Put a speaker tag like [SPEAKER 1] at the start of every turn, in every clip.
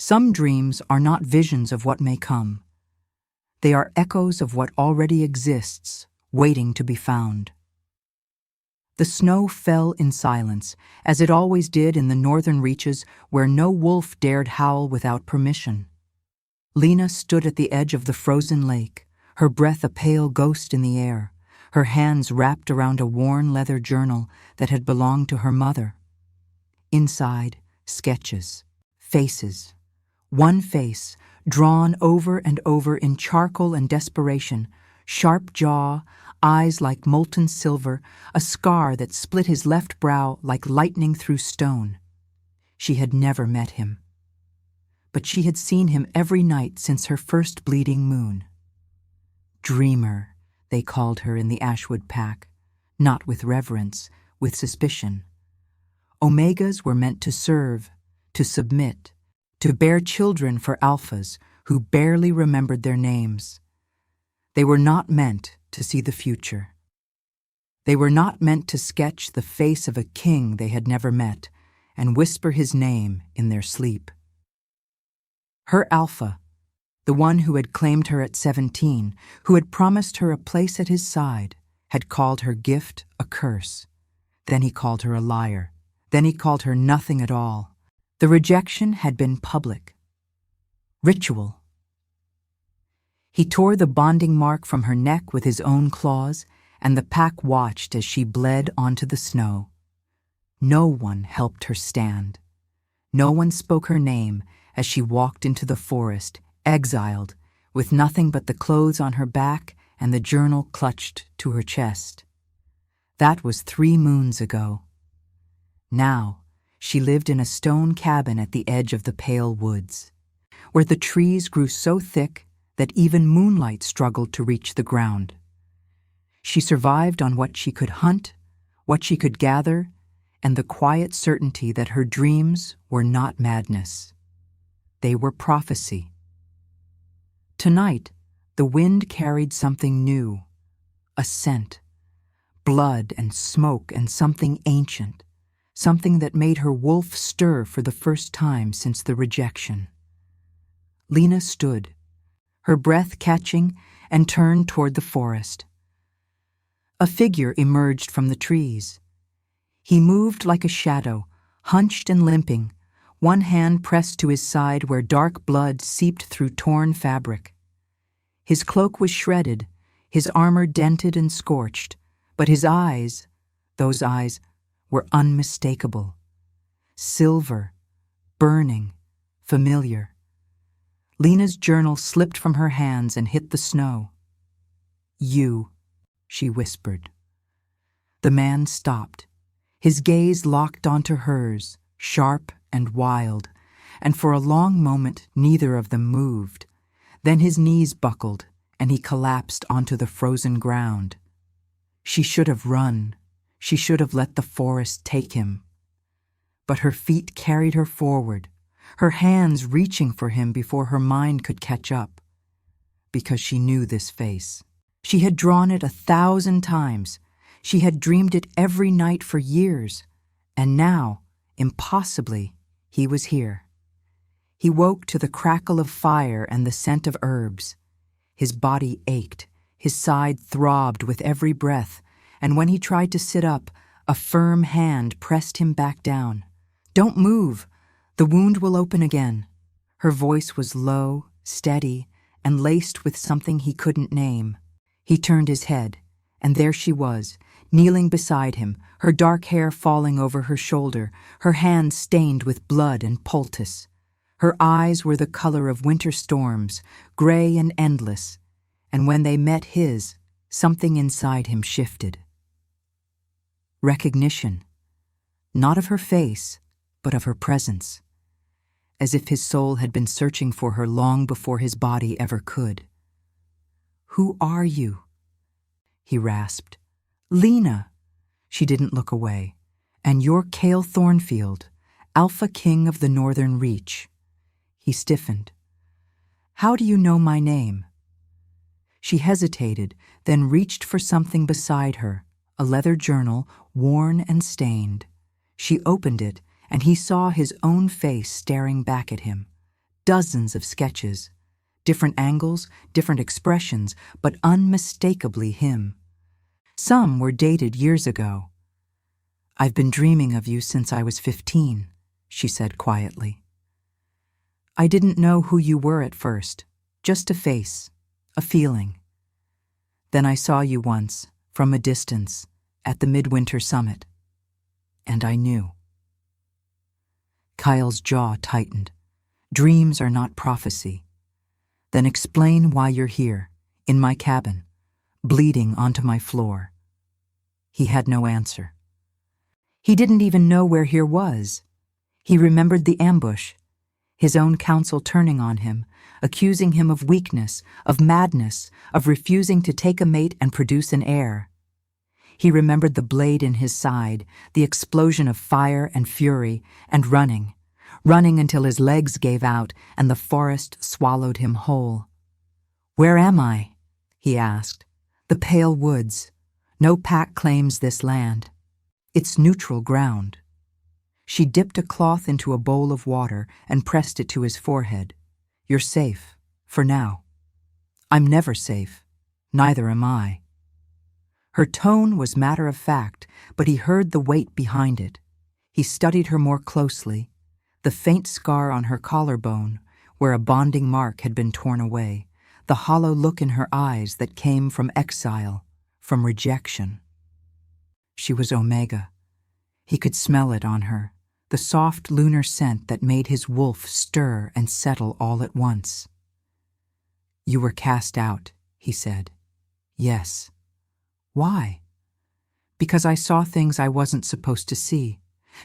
[SPEAKER 1] Some dreams are not visions of what may come. They are echoes of what already exists, waiting to be found. The snow fell in silence, as it always did in the northern reaches where no wolf dared howl without permission. Lena stood at the edge of the frozen lake, her breath a pale ghost in the air, her hands wrapped around a worn leather journal that had belonged to her mother. Inside, sketches, faces. One face, drawn over and over in charcoal and desperation, sharp jaw, eyes like molten silver, a scar that split his left brow like lightning through stone. She had never met him. But she had seen him every night since her first bleeding moon. Dreamer, they called her in the Ashwood Pack, not with reverence, with suspicion. Omegas were meant to serve, to submit, to bear children for alphas who barely remembered their names. They were not meant to see the future. They were not meant to sketch the face of a king they had never met and whisper his name in their sleep. Her alpha, the one who had claimed her at 17, who had promised her a place at his side, had called her gift a curse. Then he called her a liar. Then he called her nothing at all. The rejection had been public. Ritual. He tore the bonding mark from her neck with his own claws, and the pack watched as she bled onto the snow. No one helped her stand. No one spoke her name as she walked into the forest, exiled, with nothing but the clothes on her back and the journal clutched to her chest. That was 3 moons ago. Now, she lived in a stone cabin at the edge of the pale woods, where the trees grew so thick that even moonlight struggled to reach the ground. She survived on what she could hunt, what she could gather, and the quiet certainty that her dreams were not madness. They were prophecy. Tonight, the wind carried something new, a scent, blood and smoke and something ancient, something that made her wolf stir for the first time since the rejection. Lena stood, her breath catching, and turned toward the forest. A figure emerged from the trees. He moved like a shadow, hunched and limping, one hand pressed to his side where dark blood seeped through torn fabric. His cloak was shredded, his armor dented and scorched, but his eyes, those eyes, were unmistakable. Silver, burning, familiar. Lena's journal slipped from her hands and hit the snow. "You," she whispered. The man stopped. His gaze locked onto hers, sharp and wild, and for a long moment neither of them moved. Then his knees buckled, and he collapsed onto the frozen ground. She should have run. She should have let the forest take him. But her feet carried her forward, her hands reaching for him before her mind could catch up. Because she knew this face. She had drawn it 1,000 times. She had dreamed it every night for years. And now, impossibly, he was here. He woke to the crackle of fire and the scent of herbs. His body ached, his side throbbed with every breath, and when he tried to sit up, a firm hand pressed him back down. "Don't move. The wound will open again." Her voice was low, steady, and laced with something he couldn't name. He turned his head, and there she was, kneeling beside him, her dark hair falling over her shoulder, her hands stained with blood and poultice. Her eyes were the color of winter storms, gray and endless, and when they met his, something inside him shifted. Recognition, not of her face, but of her presence, as if his soul had been searching for her long before his body ever could. "Who are you?" he rasped. "Lena." She didn't look away. "And you're Cale Thornfield, Alpha King of the Northern Reach." He stiffened. "How do you know my name?" She hesitated, then reached for something beside her, a leather journal, worn and stained. She opened it, and he saw his own face staring back at him, dozens of sketches. Different angles, different expressions, but unmistakably him. Some were dated years ago. "I've been dreaming of you since I was 15, she said quietly. "I didn't know who you were at first, just a face, a feeling. Then I saw you once, from a distance, at the midwinter summit, and I knew." Kyle's jaw tightened. Dreams are not prophecy. "Then explain why you're here, in my cabin, bleeding onto my floor." He had no answer. He didn't even know where here was. He remembered the ambush, his own counsel turning on him, accusing him of weakness, of madness, of refusing to take a mate and produce an heir. He remembered the blade in his side, the explosion of fire and fury, and running until his legs gave out and the forest swallowed him whole. "Where am I?" he asked. "The pale woods. No pack claims this land. It's neutral ground." She dipped a cloth into a bowl of water and pressed it to his forehead. "You're safe, for now." "I'm never safe. Neither am I." Her tone was matter of fact, but he heard the weight behind it. He studied her more closely. The faint scar on her collarbone, where a bonding mark had been torn away, the hollow look in her eyes that came from exile, from rejection. She was Omega. He could smell it on her, the soft lunar scent that made his wolf stir and settle all at once. "You were cast out," he said. "Yes." "Why?" "Because I saw things I wasn't supposed to see.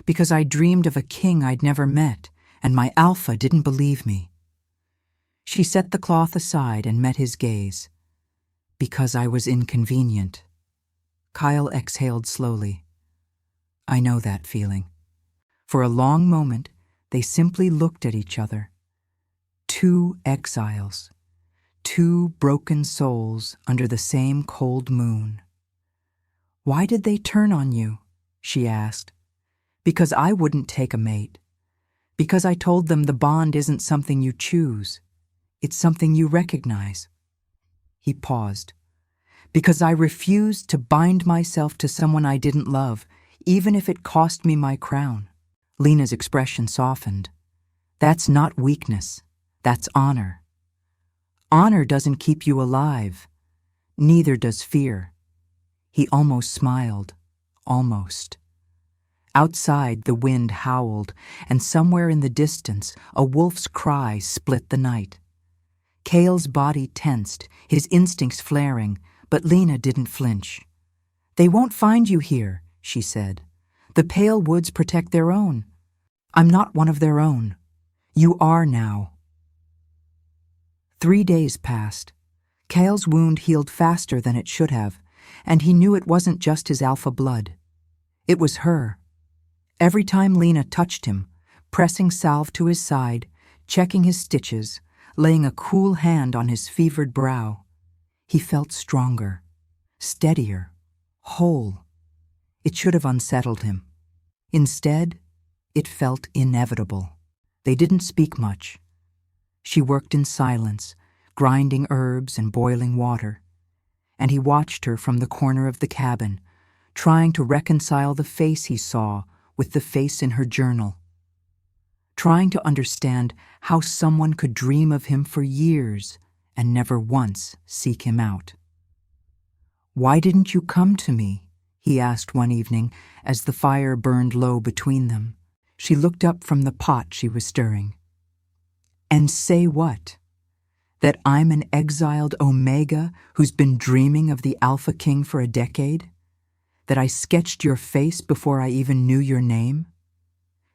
[SPEAKER 1] Because I dreamed of a king I'd never met, and my alpha didn't believe me." She set the cloth aside and met his gaze. "Because I was inconvenient." Kyle exhaled slowly. "I know that feeling." For a long moment, they simply looked at each other. Two exiles, two broken souls under the same cold moon. "Why did they turn on you?" she asked. "Because I wouldn't take a mate. Because I told them the bond isn't something you choose. It's something you recognize." He paused. "Because I refused to bind myself to someone I didn't love, even if it cost me my crown." Lena's expression softened. "That's not weakness. That's honor. Honor doesn't keep you alive. Neither does fear." He almost smiled. Almost. Outside, the wind howled, and somewhere in the distance, a wolf's cry split the night. Cale's body tensed, his instincts flaring, but Lena didn't flinch. "They won't find you here," she said. "The pale woods protect their own. I'm not one of their own. You are now." 3 days passed. Cale's wound healed faster than it should have, and he knew it wasn't just his alpha blood. It was her. Every time Lena touched him, pressing salve to his side, checking his stitches, laying a cool hand on his fevered brow, he felt stronger, steadier, whole. It should have unsettled him. Instead, it felt inevitable. They didn't speak much. She worked in silence, grinding herbs and boiling water, and he watched her from the corner of the cabin, trying to reconcile the face he saw with the face in her journal, trying to understand how someone could dream of him for years and never once seek him out. "Why didn't you come to me?" he asked one evening as the fire burned low between them. She looked up from the pot she was stirring. "And say what? That I'm an exiled Omega who's been dreaming of the Alpha King for a decade? That I sketched your face before I even knew your name?"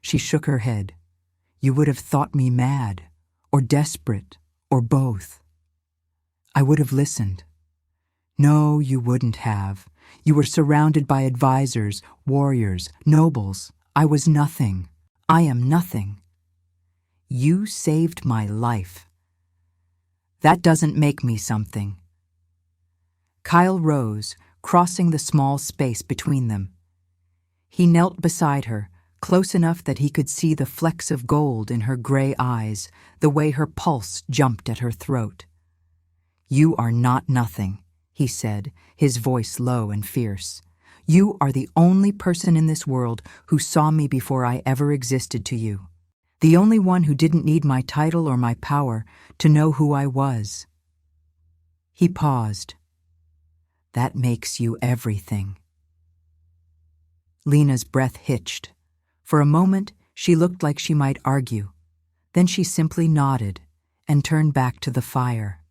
[SPEAKER 1] She shook her head. "You would have thought me mad, or desperate, or both. I would have listened." "No, you wouldn't have. You were surrounded by advisors, warriors, nobles. I was nothing. I am nothing. You saved my life. That doesn't make me something." Kyle rose, crossing the small space between them. He knelt beside her, close enough that he could see the flecks of gold in her gray eyes, the way her pulse jumped at her throat. "You are not nothing," he said, his voice low and fierce. "You are the only person in this world who saw me before I ever existed to you. The only one who didn't need my title or my power to know who I was." He paused. "That makes you everything." Lena's breath hitched. For a moment, she looked like she might argue. Then she simply nodded and turned back to the fire.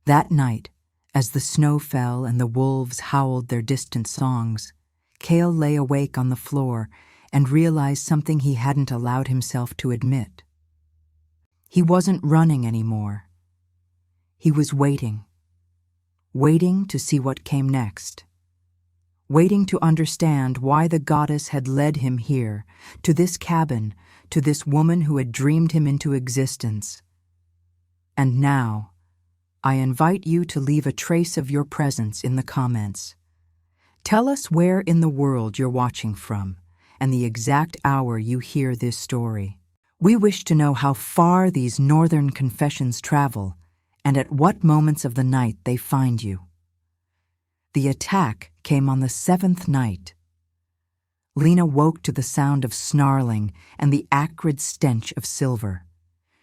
[SPEAKER 1] That night, as the snow fell and the wolves howled their distant songs, Cale lay awake on the floor and realized something he hadn't allowed himself to admit. He wasn't running anymore. He was waiting to see what came next. Waiting to understand why the goddess had led him here, to this cabin, to this woman who had dreamed him into existence. And now, I invite you to leave a trace of your presence in the comments. Tell us where in the world you're watching from, and the exact hour you hear this story. We wish to know how far these northern confessions travel, and at what moments of the night they find you. The attack came on the 7th night. Lena woke to the sound of snarling and the acrid stench of silver.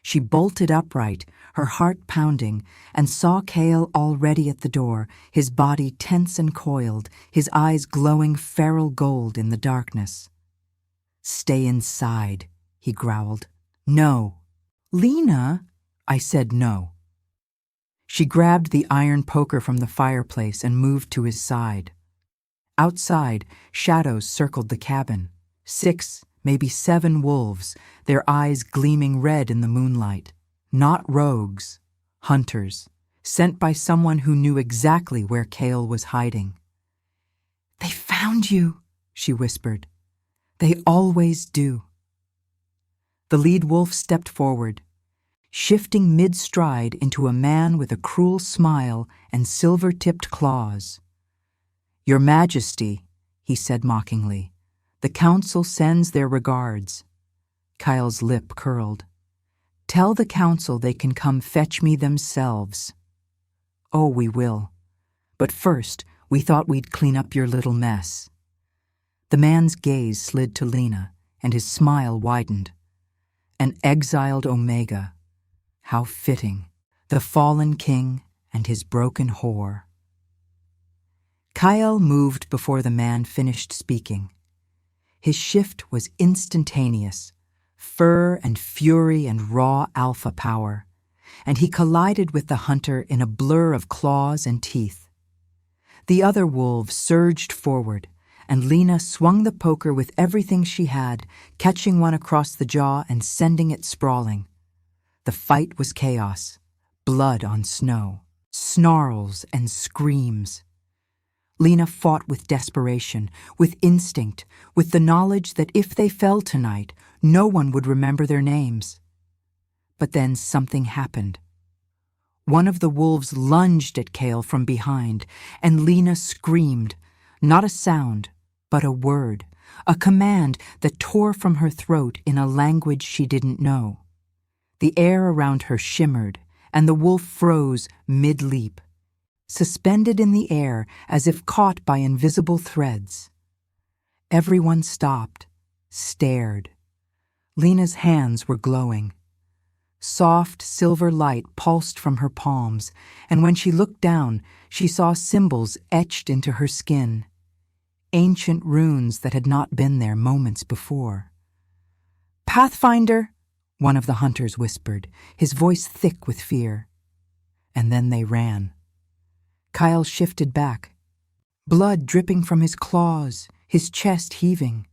[SPEAKER 1] She bolted upright, her heart pounding, and saw Cale already at the door, his body tense and coiled, his eyes glowing feral gold in the darkness. "Stay inside," he growled. "No." "Lena," I said no. She grabbed the iron poker from the fireplace and moved to his side. Outside, shadows circled the cabin. 6, maybe 7 wolves, their eyes gleaming red in the moonlight. Not rogues, hunters, sent by someone who knew exactly where Cale was hiding. "They found you," she whispered. "They always do." The lead wolf stepped forward, shifting mid-stride into a man with a cruel smile and silver-tipped claws. "Your Majesty," he said mockingly, "the council sends their regards." Kyle's lip curled. "Tell the council they can come fetch me themselves." "Oh, we will. But first, we thought we'd clean up your little mess." The man's gaze slid to Lena, and his smile widened. An exiled Omega. How fitting. The fallen king and his broken whore. Kyle moved before the man finished speaking. His shift was instantaneous, fur and fury and raw alpha power, and he collided with the hunter in a blur of claws and teeth. The other wolves surged forward, and Lena swung the poker with everything she had, catching one across the jaw and sending it sprawling. The fight was chaos, blood on snow, snarls and screams. Lena fought with desperation, with instinct, with the knowledge that if they fell tonight, no one would remember their names. But then something happened. One of the wolves lunged at Cale from behind, and Lena screamed, not a sound, but a word, a command that tore from her throat in a language she didn't know. The air around her shimmered, and the wolf froze mid-leap, suspended in the air as if caught by invisible threads. Everyone stopped, stared. Lena's hands were glowing. Soft silver light pulsed from her palms, and when she looked down, she saw symbols etched into her skin. Ancient runes that had not been there moments before. "Pathfinder!" one of the hunters whispered, his voice thick with fear. And then they ran. Kyle shifted back, blood dripping from his claws, his chest heaving.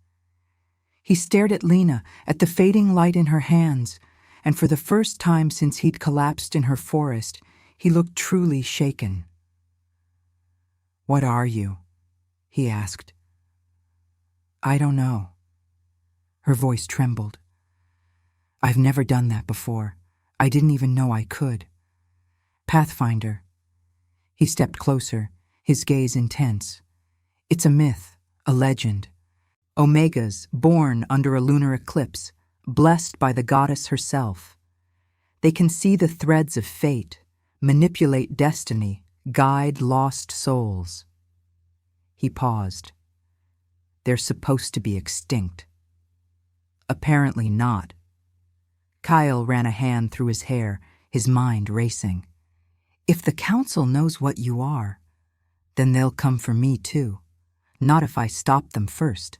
[SPEAKER 1] He stared at Lena, at the fading light in her hands, and for the first time since he'd collapsed in her forest, he looked truly shaken. "What are you?" he asked. "I don't know." Her voice trembled. "I've never done that before. I didn't even know I could." "Pathfinder." He stepped closer, his gaze intense. "It's a myth, a legend. Omegas born under a lunar eclipse, blessed by the goddess herself. They can see the threads of fate, manipulate destiny, guide lost souls. He paused. They're supposed to be extinct. Apparently not. Kyle ran a hand through his hair, his mind racing. If the council knows what you are, then they'll come for me too. Not if I stop them first.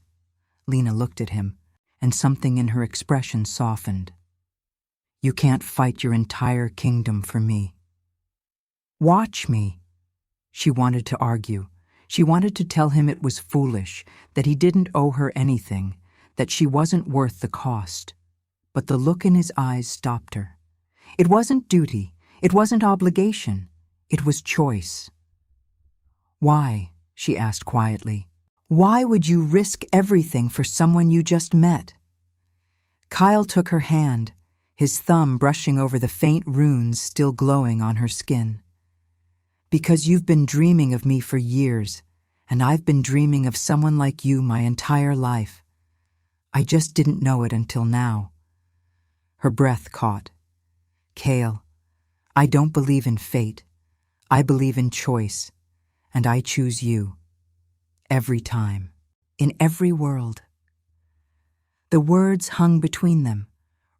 [SPEAKER 1] Lena looked at him, and something in her expression softened. You can't fight your entire kingdom for me. Watch me. She wanted to argue. She wanted to tell him it was foolish, that he didn't owe her anything, that she wasn't worth the cost. But the look in his eyes stopped her. It wasn't duty. It wasn't obligation. It was choice. Why? She asked quietly. Why would you risk everything for someone you just met? Kyle took her hand, his thumb brushing over the faint runes still glowing on her skin. Because you've been dreaming of me for years, and I've been dreaming of someone like you my entire life. I just didn't know it until now. Her breath caught. Kale, I don't believe in fate. I believe in choice, and I choose you. Every time, in every world. The words hung between them,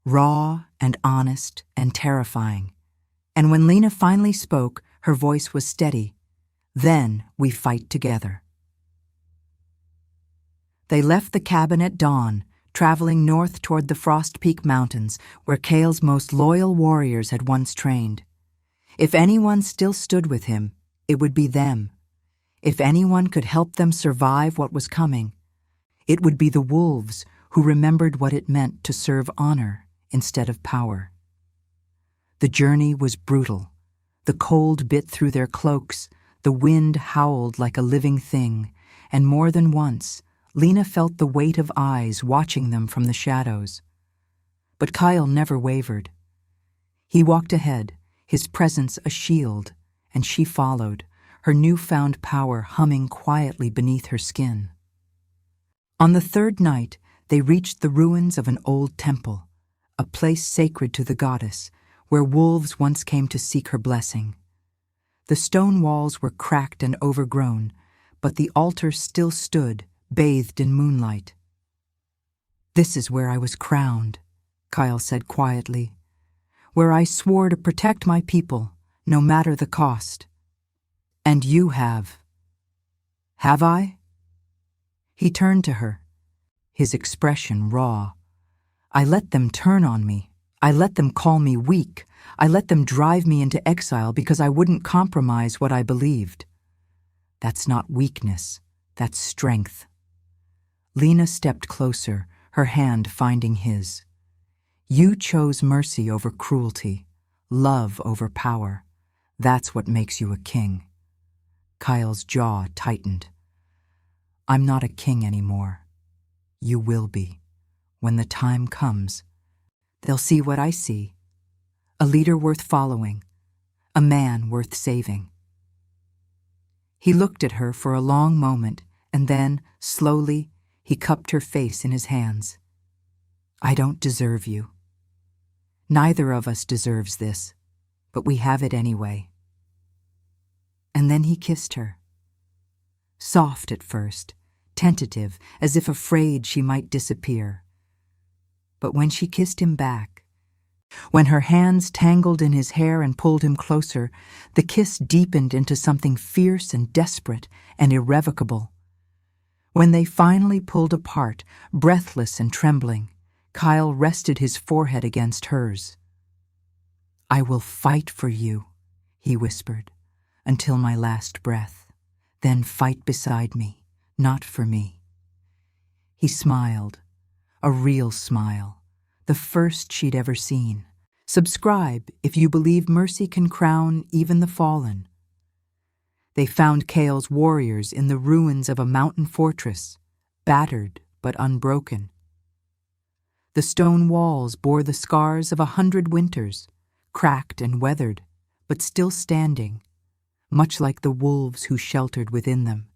[SPEAKER 1] raw and honest and terrifying. And when Lena finally spoke, her voice was steady. Then we fight together. They left the cabin at dawn, traveling north toward the Frost Peak Mountains, where Kale's most loyal warriors had once trained. If anyone still stood with him, it would be them. If anyone could help them survive what was coming, it would be the wolves who remembered what it meant to serve honor instead of power. The journey was brutal. The cold bit through their cloaks, the wind howled like a living thing, and more than once, Lena felt the weight of eyes watching them from the shadows. But Kyle never wavered. He walked ahead, his presence a shield, and she followed, her newfound power humming quietly beneath her skin. On the third night, they reached the ruins of an old temple, a place sacred to the goddess, where wolves once came to seek her blessing. The stone walls were cracked and overgrown, but the altar still stood, bathed in moonlight. This is where I was crowned, Kyle said quietly, where I swore to protect my people, no matter the cost. And you have. Have I? He turned to her, his expression raw. I let them turn on me. I let them call me weak. I let them drive me into exile because I wouldn't compromise what I believed. That's not weakness. That's strength. Lena stepped closer, her hand finding his. You chose mercy over cruelty, love over power. That's what makes you a king. Kyle's jaw tightened. I'm not a king anymore. You will be. When the time comes, they'll see what I see. A leader worth following. A man worth saving. He looked at her for a long moment, and then, slowly, he cupped her face in his hands. I don't deserve you. Neither of us deserves this, but we have it anyway. And then he kissed her. Soft at first, tentative, as if afraid she might disappear. But when she kissed him back, when her hands tangled in his hair and pulled him closer, the kiss deepened into something fierce and desperate and irrevocable. When they finally pulled apart, breathless and trembling, Kyle rested his forehead against hers. I will fight for you, he whispered, until my last breath. Then fight beside me, not for me. He smiled, a real smile, the first she'd ever seen. Subscribe if you believe mercy can crown even the fallen. They found Kale's warriors in the ruins of a mountain fortress, battered but unbroken. The stone walls bore the scars of 100 winters, cracked and weathered, but still standing, much like the wolves who sheltered within them.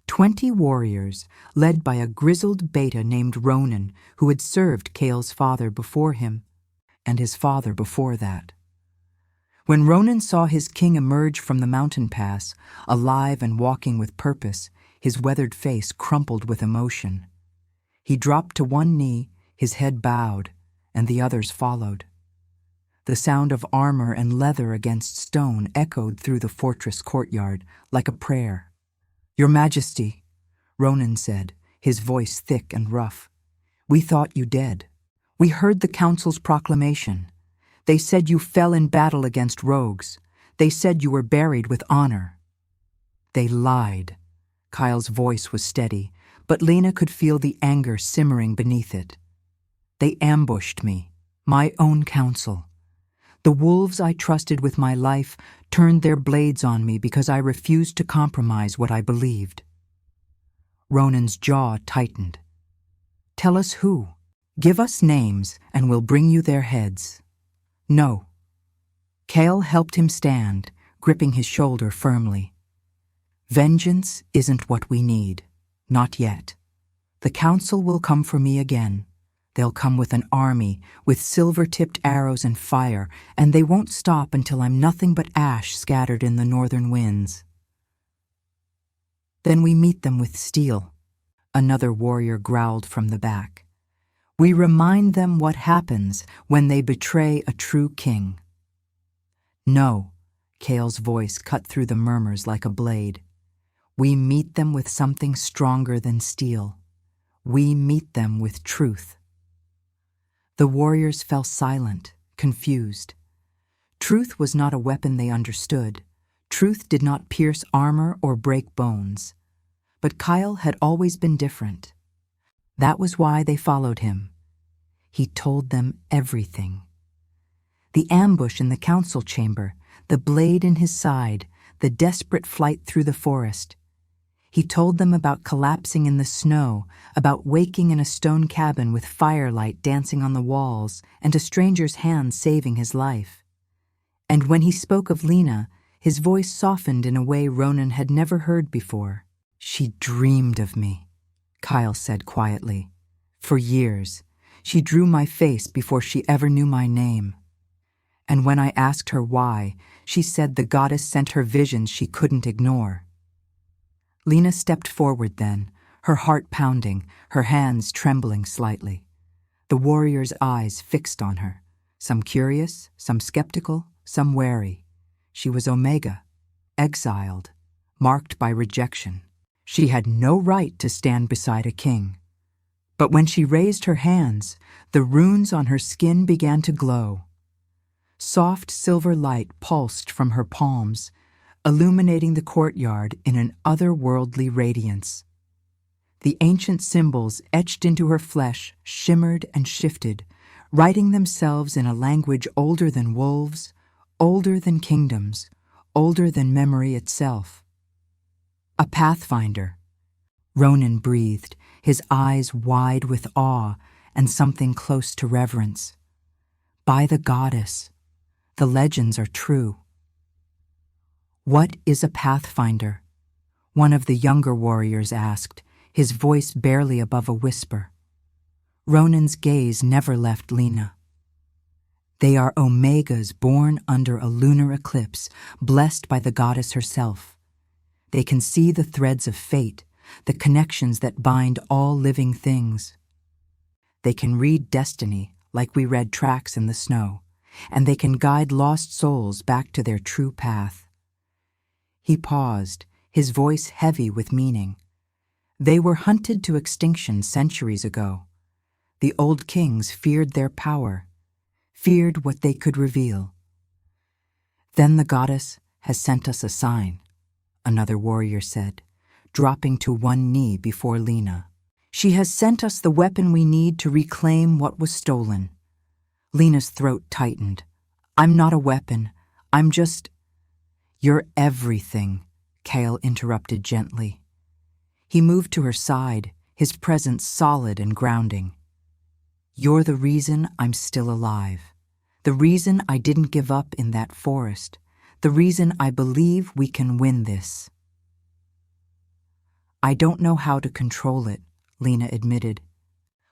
[SPEAKER 1] 20 warriors, led by a grizzled beta named Ronan, who had served Kale's father before him, and his father before that. When Ronan saw his king emerge from the mountain pass, alive and walking with purpose, his weathered face crumpled with emotion. He dropped to one knee, his head bowed, and the others followed. The sound of armor and leather against stone echoed through the fortress courtyard like a prayer. "Your Majesty," Ronan said, his voice thick and rough, "we thought you dead. We heard the council's proclamation. They said you fell in battle against rogues. They said you were buried with honor." "They lied." Kyle's voice was steady, but Lena could feel the anger simmering beneath it. "They ambushed me, my own council. The wolves I trusted with my life turned their blades on me because I refused to compromise what I believed." Ronan's jaw tightened. "Tell us who. Give us names and we'll bring you their heads." "No." Kale helped him stand, gripping his shoulder firmly. "Vengeance isn't what we need. Not yet. The council will come for me again. They'll come with an army, with silver-tipped arrows and fire, and they won't stop until I'm nothing but ash scattered in the northern winds." "Then we meet them with steel," another warrior growled from the back. "We remind them what happens when they betray a true king." "No," Kale's voice cut through the murmurs like a blade. "We meet them with something stronger than steel. We meet them with truth." The warriors fell silent, confused. Truth was not a weapon they understood. Truth did not pierce armor or break bones. But Kyle had always been different. That was why they followed him. He told them everything. The ambush in the council chamber, the blade in his side, the desperate flight through the forest. He told them about collapsing in the snow, about waking in a stone cabin with firelight dancing on the walls and a stranger's hand saving his life. And when he spoke of Lena, his voice softened in a way Ronan had never heard before. "She dreamed of me," Kyle said quietly. "For years. She drew my face before she ever knew my name. And when I asked her why, she said the goddess sent her visions she couldn't ignore." Lena stepped forward then, her heart pounding, her hands trembling slightly. The warrior's eyes fixed on her, some curious, some skeptical, some wary. She was Omega, exiled, marked by rejection. She had no right to stand beside a king. But when she raised her hands, the runes on her skin began to glow. Soft silver light pulsed from her palms, illuminating the courtyard in an otherworldly radiance. The ancient symbols etched into her flesh shimmered and shifted, writing themselves in a language older than wolves, older than kingdoms, older than memory itself. "A pathfinder," Ronan breathed, his eyes wide with awe and something close to reverence. "By the goddess, the legends are true." "What is a pathfinder?" one of the younger warriors asked, his voice barely above a whisper. Ronan's gaze never left Lena. "They are Omegas born under a lunar eclipse, blessed by the goddess herself. They can see the threads of fate, the connections that bind all living things. They can read destiny like we read tracks in the snow, and they can guide lost souls back to their true path." He paused, his voice heavy with meaning. "They were hunted to extinction centuries ago. The old kings feared their power, feared what they could reveal. Then the goddess has sent us a sign," another warrior said, dropping to one knee before Lena. "She has sent us the weapon we need to reclaim what was stolen." Lena's throat tightened. "I'm not a weapon. I'm just—" "You're everything," Kale interrupted gently. He moved to her side, his presence solid and grounding. "You're the reason I'm still alive. The reason I didn't give up in that forest. The reason I believe we can win this." I don't know how to control it, Lena admitted,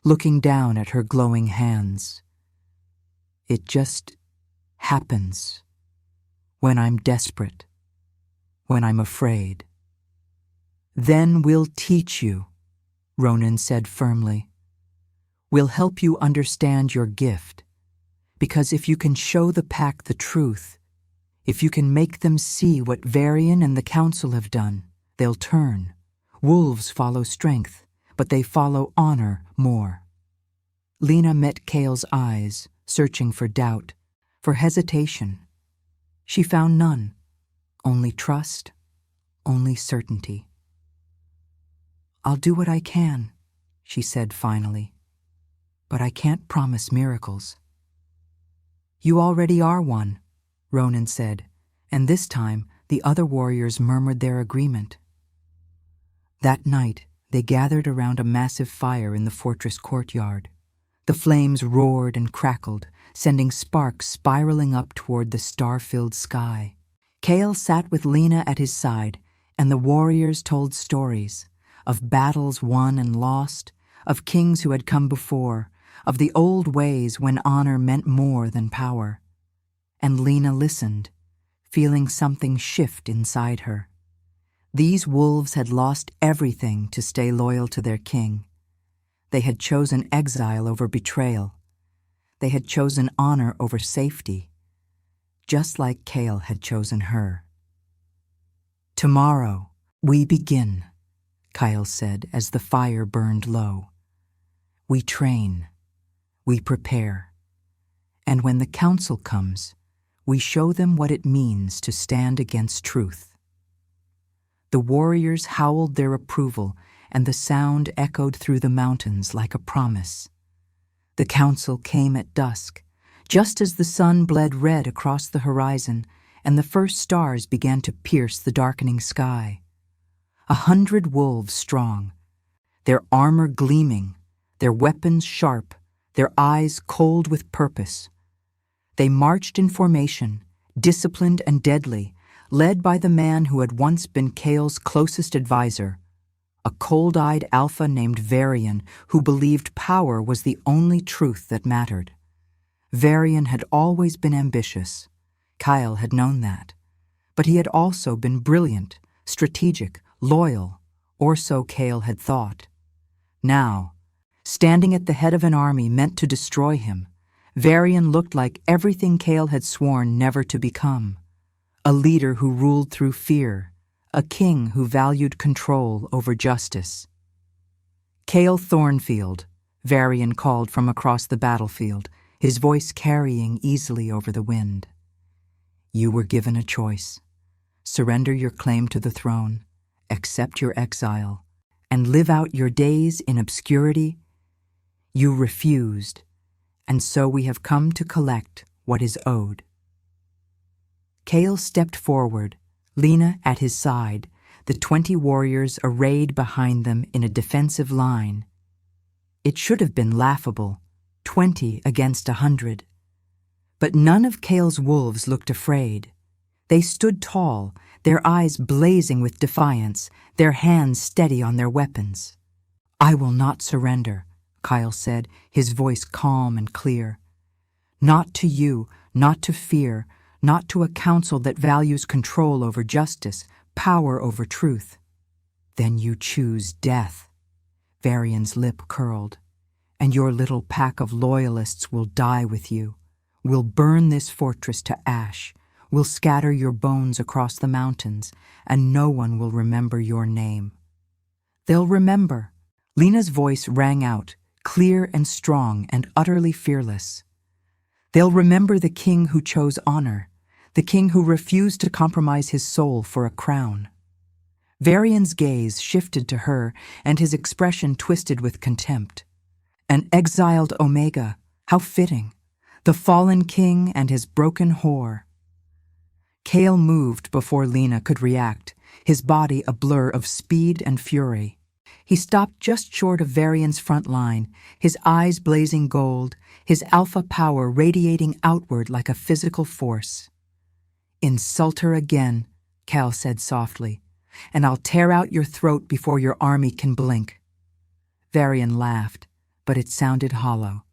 [SPEAKER 1] looking down at her glowing hands. It just happens. When I'm desperate. When I'm afraid. Then we'll teach you, Ronan said firmly. We'll help you understand your gift, because if you can show the pack the truth, if you can make them see what Varian and the Council have done, they'll turn. Wolves follow strength, but they follow honor more. Lena met Kale's eyes, searching for doubt, for hesitation. She found none, only trust, only certainty. I'll do what I can, she said finally, but I can't promise miracles. You already are one, Ronan said, and this time the other warriors murmured their agreement. That night, they gathered around a massive fire in the fortress courtyard. The flames roared and crackled, sending sparks spiraling up toward the star-filled sky. Kale sat with Lena at his side, and the warriors told stories of battles won and lost, of kings who had come before, of the old ways when honor meant more than power. And Lena listened, feeling something shift inside her. These wolves had lost everything to stay loyal to their king. They had chosen exile over betrayal. They had chosen honor over safety, just like Kale had chosen her. Tomorrow, we begin, Kyle said as the fire burned low. We train, we prepare, and when the council comes, we show them what it means to stand against truth. The warriors howled their approval, and the sound echoed through the mountains like a promise. The council came at dusk, just as the sun bled red across the horizon and the first stars began to pierce the darkening sky. 100 wolves strong, their armor gleaming, their weapons sharp, their eyes cold with purpose. They marched in formation, disciplined and deadly, led by the man who had once been Kale's closest advisor, a cold-eyed alpha named Varian who believed power was the only truth that mattered. Varian had always been ambitious. Kyle had known that. But he had also been brilliant, strategic, loyal, or so Kale had thought. Now, standing at the head of an army meant to destroy him, Varian looked like everything Kale had sworn never to become. A leader who ruled through fear, a king who valued control over justice. Kale Thornfield, Varian called from across the battlefield, his voice carrying easily over the wind. You were given a choice. Surrender your claim to the throne, accept your exile, and live out your days in obscurity. You refused, and so we have come to collect what is owed. Kale stepped forward, Lena at his side, the 20 warriors arrayed behind them in a defensive line. It should have been laughable, 20 against 100. But none of Kale's wolves looked afraid. They stood tall, their eyes blazing with defiance, their hands steady on their weapons. I will not surrender, Kyle said, his voice calm and clear. Not to you, not to fear, not to a council that values control over justice, power over truth. Then you choose death. Varian's lip curled. And your little pack of loyalists will die with you. We'll burn this fortress to ash. We'll scatter your bones across the mountains, and no one will remember your name. They'll remember. Lena's voice rang out, clear and strong and utterly fearless. They'll remember the king who chose honor, the king who refused to compromise his soul for a crown. Varian's gaze shifted to her, and his expression twisted with contempt. An exiled Omega, how fitting. The fallen king and his broken whore. Kale moved before Lena could react, his body a blur of speed and fury. He stopped just short of Varian's front line, his eyes blazing gold, his alpha power radiating outward like a physical force. Insult her again, Cal said softly. and I'll tear out your throat before your army can blink." Varian laughed, but it sounded hollow.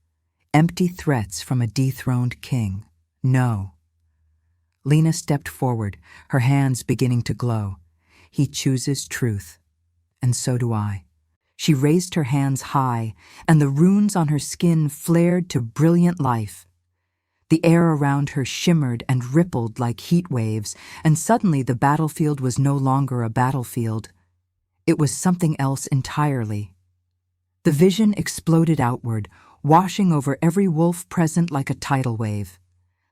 [SPEAKER 1] Empty threats from a dethroned king. No. Lena stepped forward, her hands beginning to glow. "He chooses truth, and so do I." She raised her hands high, and the runes on her skin flared to brilliant life. The air around her shimmered and rippled like heat waves, and suddenly the battlefield was no longer a battlefield. It was something else entirely. The vision exploded outward, washing over every wolf present like a tidal wave.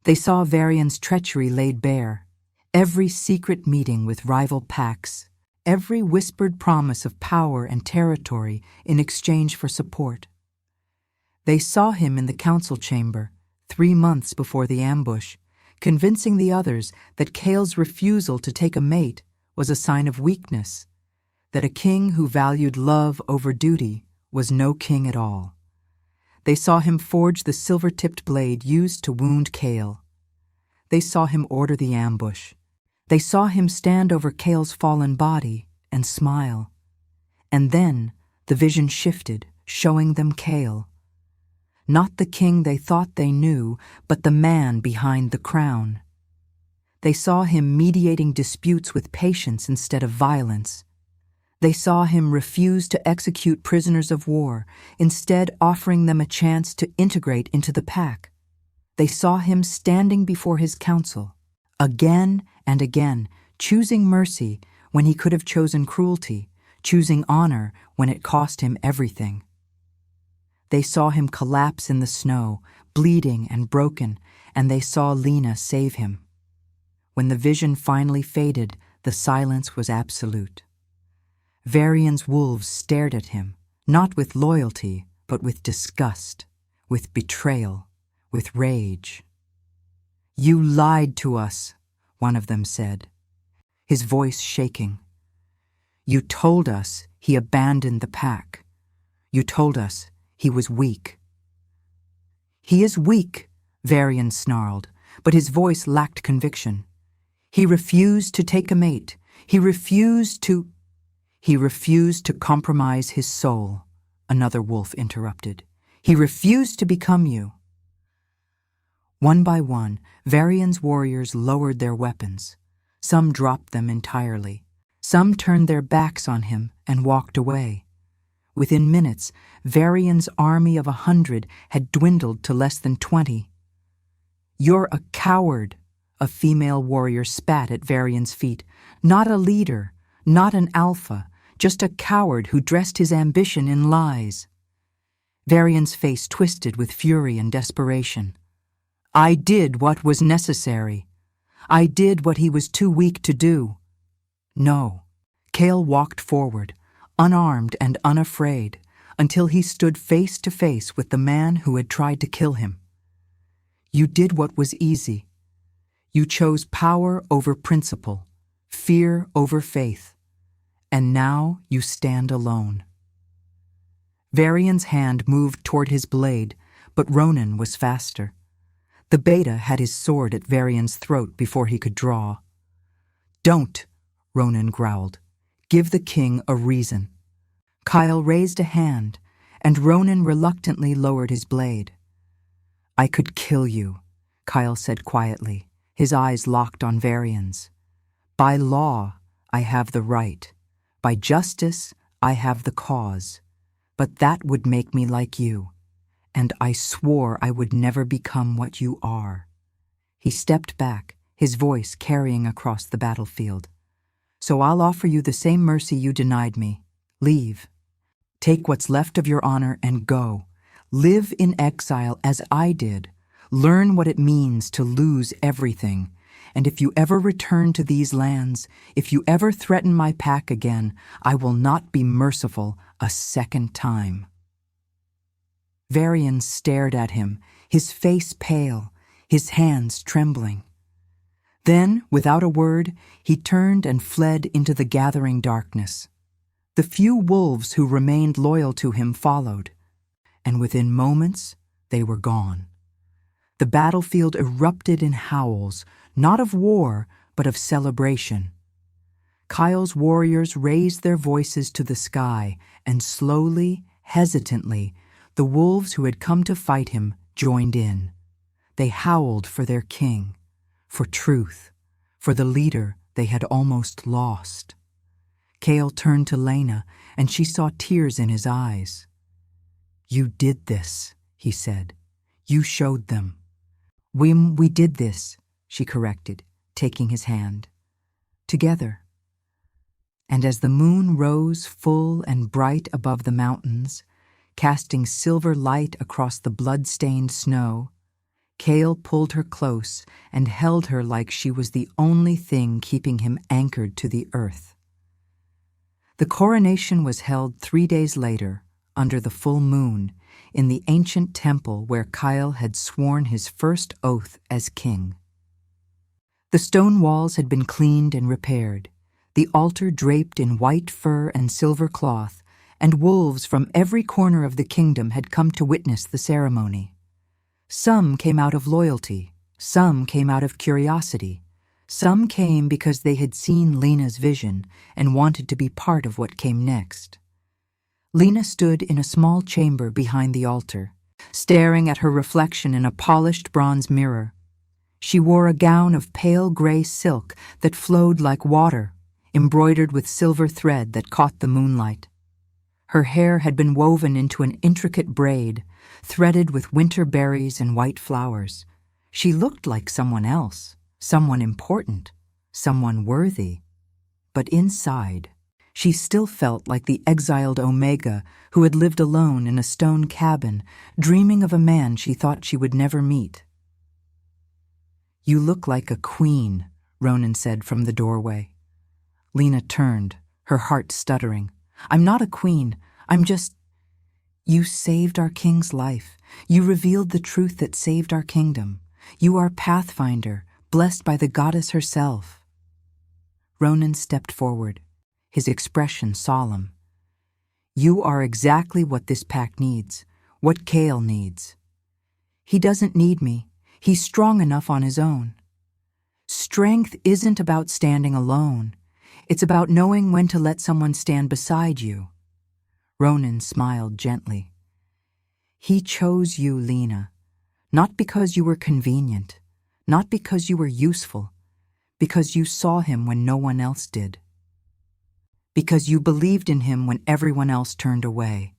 [SPEAKER 1] They saw Varian's treachery laid bare, every secret meeting with rival packs, every whispered promise of power and territory in exchange for support. They saw him in the council chamber, 3 months before the ambush, convincing the others that Kale's refusal to take a mate was a sign of weakness, that a king who valued love over duty was no king at all. They saw him forge the silver-tipped blade used to wound Kale. They saw him order the ambush. They saw him stand over Kale's fallen body and smile. And then the vision shifted, showing them Kale. Not the king they thought they knew, but the man behind the crown. They saw him mediating disputes with patience instead of violence. They saw him refuse to execute prisoners of war, instead offering them a chance to integrate into the pack. They saw him standing before his council, again and again, choosing mercy when he could have chosen cruelty, choosing honor when it cost him everything. They saw him collapse in the snow, bleeding and broken, and they saw Lena save him. When the vision finally faded, the silence was absolute. Varian's wolves stared at him, not with loyalty, but with disgust, with betrayal, with rage. "You lied to us," one of them said, his voice shaking. "You told us he abandoned the pack. You told us he was weak." "He is weak," Varian snarled, but his voice lacked conviction. "He refused to take a mate. He refused to compromise his soul," another wolf interrupted. "He refused to become you." One by one, Varian's warriors lowered their weapons. Some dropped them entirely. Some turned their backs on him and walked away. Within minutes, Varian's army of 100 had dwindled to less than 20. "You're a coward," a female warrior spat at Varian's feet. "Not a leader, not an alpha, just a coward who dressed his ambition in lies." Varian's face twisted with fury and desperation. "I did what was necessary. I did what he was too weak to do." No. Kale walked forward, unarmed and unafraid, until he stood face to face with the man who had tried to kill him. "You did what was easy. You chose power over principle, fear over faith, and now you stand alone." Varian's hand moved toward his blade, but Ronan was faster. The beta had his sword at Varian's throat before he could draw. "Don't," Ronan growled. "Give the king a reason." Kyle raised a hand, and Ronan reluctantly lowered his blade. "I could kill you," Kyle said quietly, his eyes locked on Varian's. "By law, I have the right. By justice, I have the cause. But that would make me like you, and I swore I would never become what you are." He stepped back, his voice carrying across the battlefield. "So I'll offer you the same mercy you denied me. Leave. Take what's left of your honor and go. Live in exile as I did. Learn what it means to lose everything. And if you ever return to these lands, if you ever threaten my pack again, I will not be merciful a second time." Varian stared at him, his face pale, his hands trembling. Then, without a word, he turned and fled into the gathering darkness. The few wolves who remained loyal to him followed, and within moments they were gone. The battlefield erupted in howls, not of war, but of celebration. Kyle's warriors raised their voices to the sky, and slowly, hesitantly, the wolves who had come to fight him joined in. They howled for their king, for truth, for the leader they had almost lost. Kale turned to Lena, and she saw tears in his eyes. "You did this," he said. "You showed them." We did this," she corrected, taking his hand. "Together." And as the moon rose full and bright above the mountains, casting silver light across the blood-stained snow, Kale pulled her close and held her like she was the only thing keeping him anchored to the earth. The coronation was held 3 days later, under the full moon, in the ancient temple where Kyle had sworn his first oath as king. The stone walls had been cleaned and repaired, the altar draped in white fur and silver cloth, and wolves from every corner of the kingdom had come to witness the ceremony. Some came out of loyalty, some came out of curiosity, some came because they had seen Lena's vision and wanted to be part of what came next. Lena stood in a small chamber behind the altar, staring at her reflection in a polished bronze mirror. She wore a gown of pale gray silk that flowed like water, embroidered with silver thread that caught the moonlight. Her hair had been woven into an intricate braid, threaded with winter berries and white flowers. She looked like someone else, someone important, someone worthy. But inside, she still felt like the exiled Omega who had lived alone in a stone cabin, dreaming of a man she thought she would never meet. "You look like a queen," Ronan said from the doorway. Lena turned, her heart stuttering. "I'm not a queen. I'm just—" "You saved our king's life. You revealed the truth that saved our kingdom. You are Pathfinder, blessed by the goddess herself." Ronan stepped forward, his expression solemn. "You are exactly what this pack needs, what Kale needs. He doesn't need me. He's strong enough on his own. Strength isn't about standing alone. It's about knowing when to let someone stand beside you." Ronan smiled gently. "He chose you, Lena, not because you were convenient, not because you were useful, because you saw him when no one else did. Because you believed in him when everyone else turned away."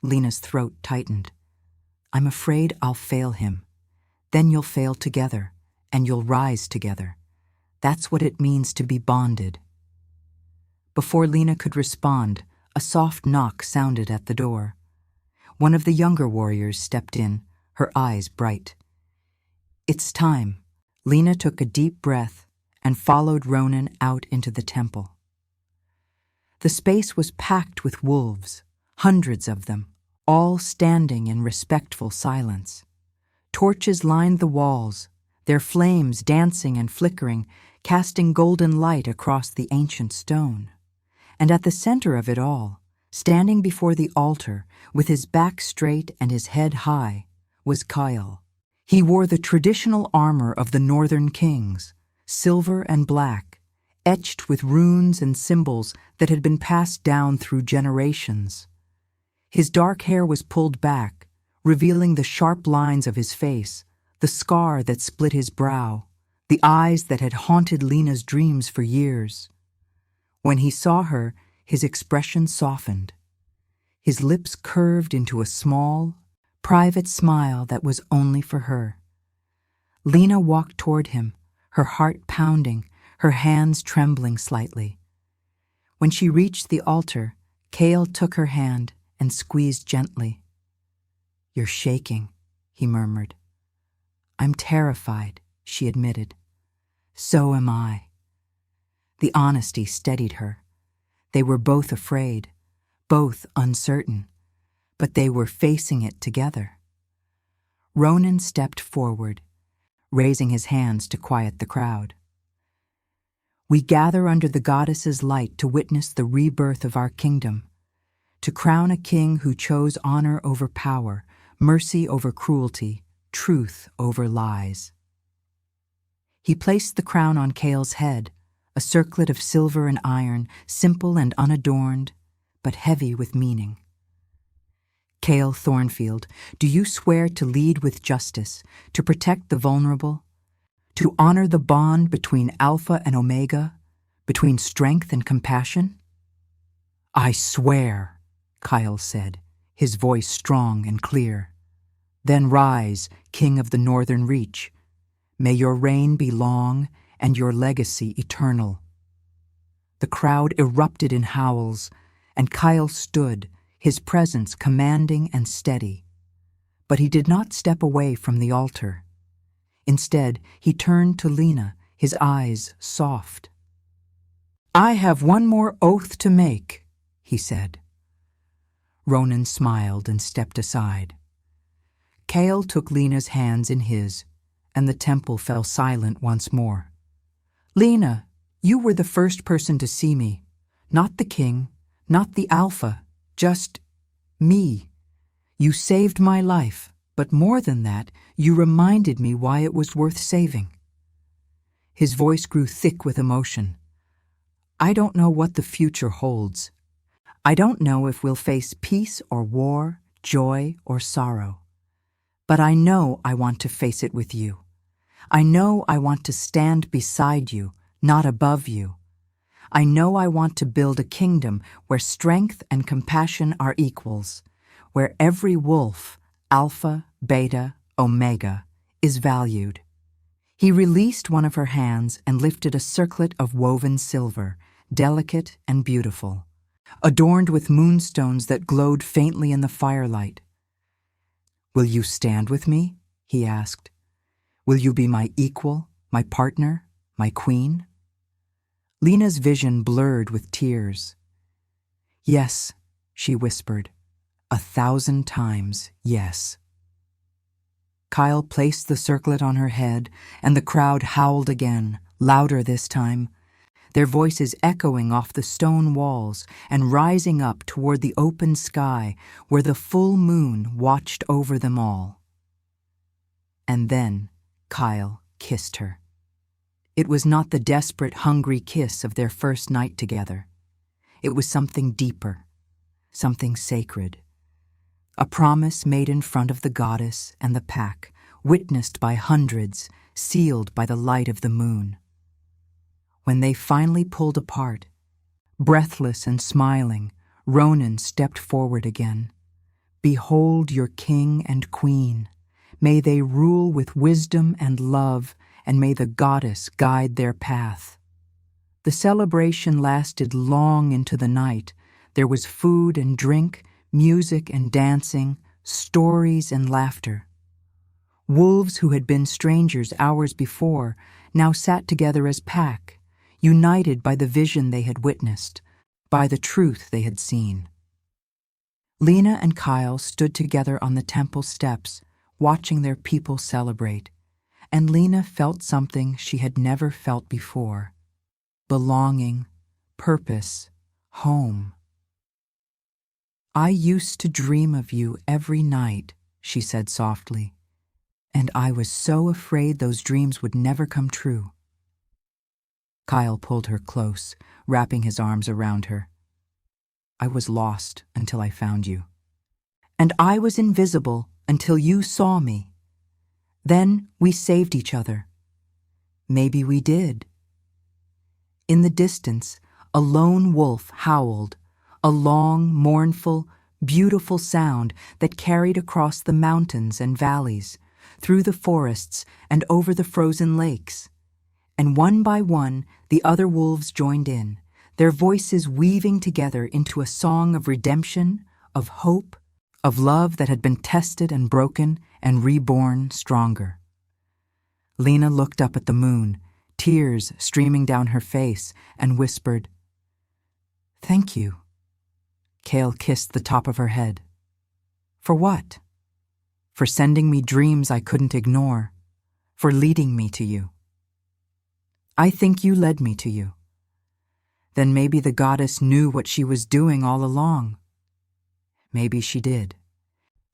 [SPEAKER 1] Lena's throat tightened. "I'm afraid I'll fail him. Then you'll fail together, and you'll rise together. That's what it means to be bonded." Before Lena could respond, a soft knock sounded at the door. One of the younger warriors stepped in, her eyes bright. "It's time." Lena took a deep breath and followed Ronan out into the temple. The space was packed with wolves, hundreds of them, all standing in respectful silence. Torches lined the walls, their flames dancing and flickering, casting golden light across the ancient stone. And at the center of it all, standing before the altar, with his back straight and his head high, was Kyle. He wore the traditional armor of the northern kings, silver and black, etched with runes and symbols that had been passed down through generations. His dark hair was pulled back, revealing the sharp lines of his face, the scar that split his brow, the eyes that had haunted Lena's dreams for years. When he saw her, his expression softened. His lips curved into a small, private smile that was only for her. Lena walked toward him, her heart pounding, her hands trembling slightly. When she reached the altar, Kale took her hand and squeezed gently. "You're shaking," he murmured. "I'm terrified," she admitted. "So am I." The honesty steadied her. They were both afraid, both uncertain, but they were facing it together. Ronan stepped forward, raising his hands to quiet the crowd. "We gather under the goddess's light to witness the rebirth of our kingdom, to crown a king who chose honor over power, mercy over cruelty, truth over lies." He placed the crown on Kale's head, a circlet of silver and iron, simple and unadorned, but heavy with meaning. Cale Thornfield, do you swear to lead with justice, to protect the vulnerable, to honor the bond between Alpha and Omega, between strength and compassion? I swear, Kyle said, his voice strong and clear. Then rise, King of the Northern Reach. May your reign be long and your legacy eternal. The crowd erupted in howls, and Kyle stood, his presence commanding and steady. But he did not step away from the altar. Instead, he turned to Lena, his eyes soft. I have one more oath to make, he said. Ronan smiled and stepped aside. Cale took Lena's hands in his, and the temple fell silent once more. Lena, you were the first person to see me, not the king, not the Alpha, just me. You saved my life, but more than that, you reminded me why it was worth saving. His voice grew thick with emotion. I don't know what the future holds. I don't know if we'll face peace or war, joy or sorrow. But I know I want to face it with you. I know I want to stand beside you, not above you. I know I want to build a kingdom where strength and compassion are equals, where every wolf, Alpha, Beta, Omega, is valued. He released one of her hands and lifted a circlet of woven silver, delicate and beautiful, adorned with moonstones that glowed faintly in the firelight. Will you stand with me? He asked. Will you be my equal, my partner, my queen? Lena's vision blurred with tears. Yes, she whispered, 1,000 times yes. Kyle placed the circlet on her head, and the crowd howled again, louder this time, their voices echoing off the stone walls and rising up toward the open sky where the full moon watched over them all. And then Kyle kissed her. It was not the desperate, hungry kiss of their first night together. It was something deeper, something sacred. A promise made in front of the goddess and the pack, witnessed by hundreds, sealed by the light of the moon. When they finally pulled apart, breathless and smiling, Ronan stepped forward again. Behold your king and queen. May they rule with wisdom and love, and may the goddess guide their path. The celebration lasted long into the night. There was food and drink, music and dancing, stories and laughter. Wolves who had been strangers hours before now sat together as pack, united by the vision they had witnessed, by the truth they had seen. Lena and Kyle stood together on the temple steps, watching their people celebrate, and Lena felt something she had never felt before: belonging, purpose, home. I used to dream of you every night, she said softly, and I was so afraid those dreams would never come true. Kyle pulled her close, wrapping his arms around her. I was lost until I found you. And I was invisible until you saw me. Then we saved each other. Maybe we did. In the distance, a lone wolf howled, a long, mournful, beautiful sound that carried across the mountains and valleys, through the forests and over the frozen lakes. And one by one, the other wolves joined in, their voices weaving together into a song of redemption, of hope, of love that had been tested and broken and reborn stronger. Lena looked up at the moon, tears streaming down her face, and whispered, "Thank you." Cale kissed the top of her head. For what? For sending me dreams I couldn't ignore, for leading me to you. I think you led me to you. Then maybe the goddess knew what she was doing all along. Maybe she did.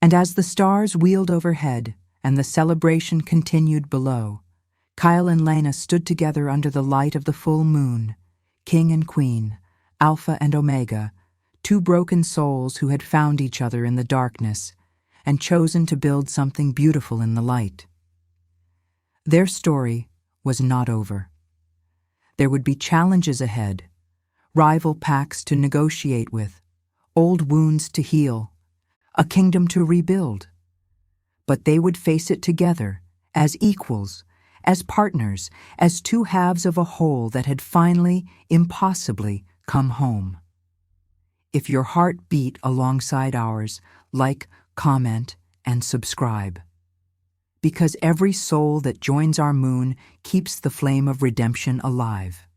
[SPEAKER 1] And as the stars wheeled overhead and the celebration continued below, Kyle and Lena stood together under the light of the full moon, king and queen, Alpha and Omega, two broken souls who had found each other in the darkness and chosen to build something beautiful in the light. Their story was not over. There would be challenges ahead, rival packs to negotiate with, old wounds to heal, a kingdom to rebuild. But they would face it together, as equals, as partners, as two halves of a whole that had finally, impossibly, come home. If your heart beat alongside ours, like, comment, and subscribe. Because every soul that joins our moon keeps the flame of redemption alive.